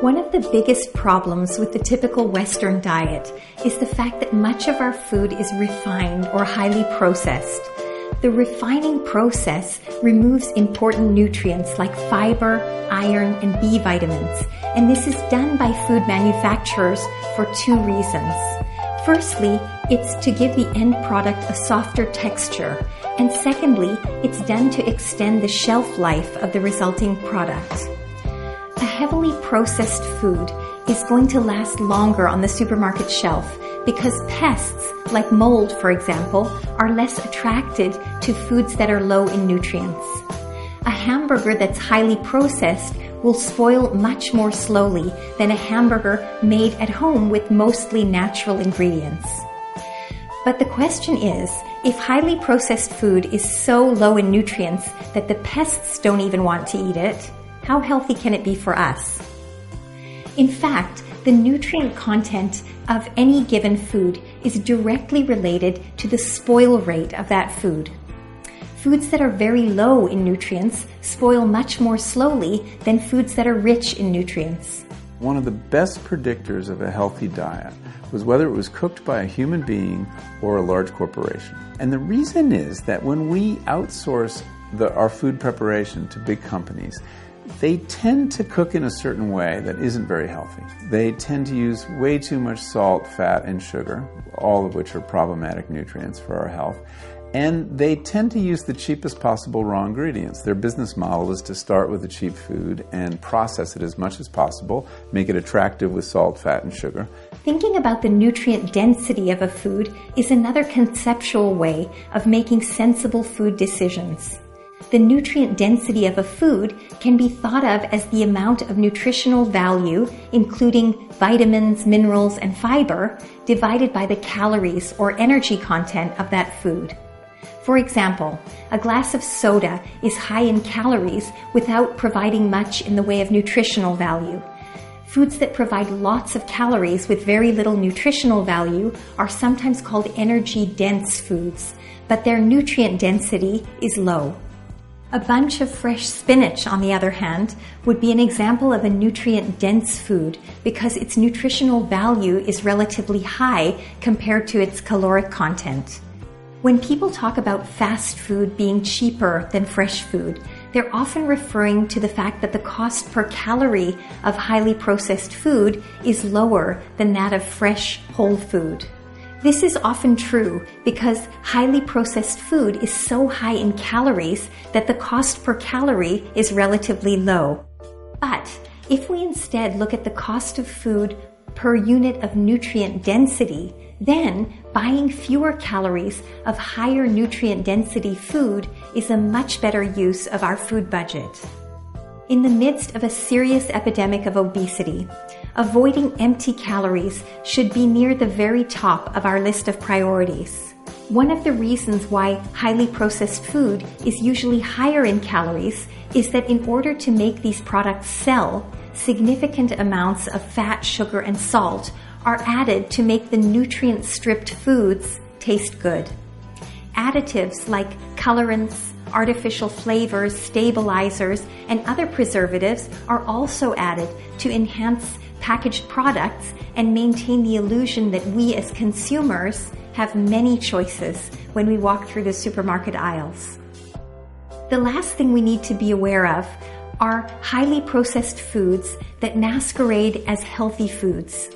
One of the biggest problems with the typical Western diet is the fact that much of our food is refined or highly processed. The refining process removes important nutrients like fiber, iron, and B vitamins, and this is done by food manufacturers for two reasons. Firstly, it's to give the end product a softer texture, and secondly, it's done to extend the shelf life of the resulting product. A heavily processed food is going to last longer on the supermarket shelf because pests, like mold for example, are less attracted to foods that are low in nutrients. A hamburger that's highly processed will spoil much more slowly than a hamburger made at home with mostly natural ingredients. But the question is, if highly processed food is so low in nutrients that the pests don't even want to eat it, how healthy can it be for us? In fact, the nutrient content of any given food is directly related to the spoil rate of that food. Foods that are very low in nutrients spoil much more slowly than foods that are rich in nutrients. One of the best predictors of a healthy diet was whether it was cooked by a human being or a large corporation. And the reason is that when we outsource our food preparation to big companies, they tend to cook in a certain way that isn't very healthy. They tend to use way too much salt, fat, and sugar, all of which are problematic nutrients for our health. And they tend to use the cheapest possible raw ingredients. Their business model is to start with the cheap food and process it as much as possible, make it attractive with salt, fat, and sugar. Thinking about the nutrient density of a food is another conceptual way of making sensible food decisions. The nutrient density of a food can be thought of as the amount of nutritional value, including vitamins, minerals, and fiber, divided by the calories or energy content of that food. For example, a glass of soda is high in calories without providing much in the way of nutritional value. Foods that provide lots of calories with very little nutritional value are sometimes called energy-dense foods, but their nutrient density is low. A bunch of fresh spinach, on the other hand, would be an example of a nutrient-dense food because its nutritional value is relatively high compared to its caloric content. When people talk about fast food being cheaper than fresh food, they're often referring to the fact that the cost per calorie of highly processed food is lower than that of fresh, whole food. This is often true because highly processed food is so high in calories that the cost per calorie is relatively low. But if we instead look at the cost of food per unit of nutrient density, then buying fewer calories of higher nutrient density food is a much better use of our food budget. In the midst of a serious epidemic of obesity, avoiding empty calories should be near the very top of our list of priorities. One of the reasons why highly processed food is usually higher in calories is that in order to make these products sell, significant amounts of fat, sugar, and salt are added to make the nutrient-stripped foods taste good. Additives like colorants, artificial flavors, stabilizers, and other preservatives are also added to enhance packaged products and maintain the illusion that we as consumers have many choices when we walk through the supermarket aisles. The last thing we need to be aware of are highly processed foods that masquerade as healthy foods.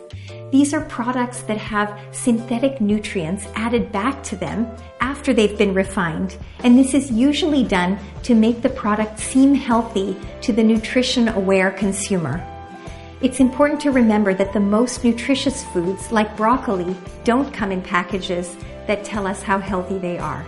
These are products that have synthetic nutrients added back to them after they've been refined, and this is usually done to make the product seem healthy to the nutrition-aware consumer. It's important to remember that the most nutritious foods, like broccoli, don't come in packages that tell us how healthy they are.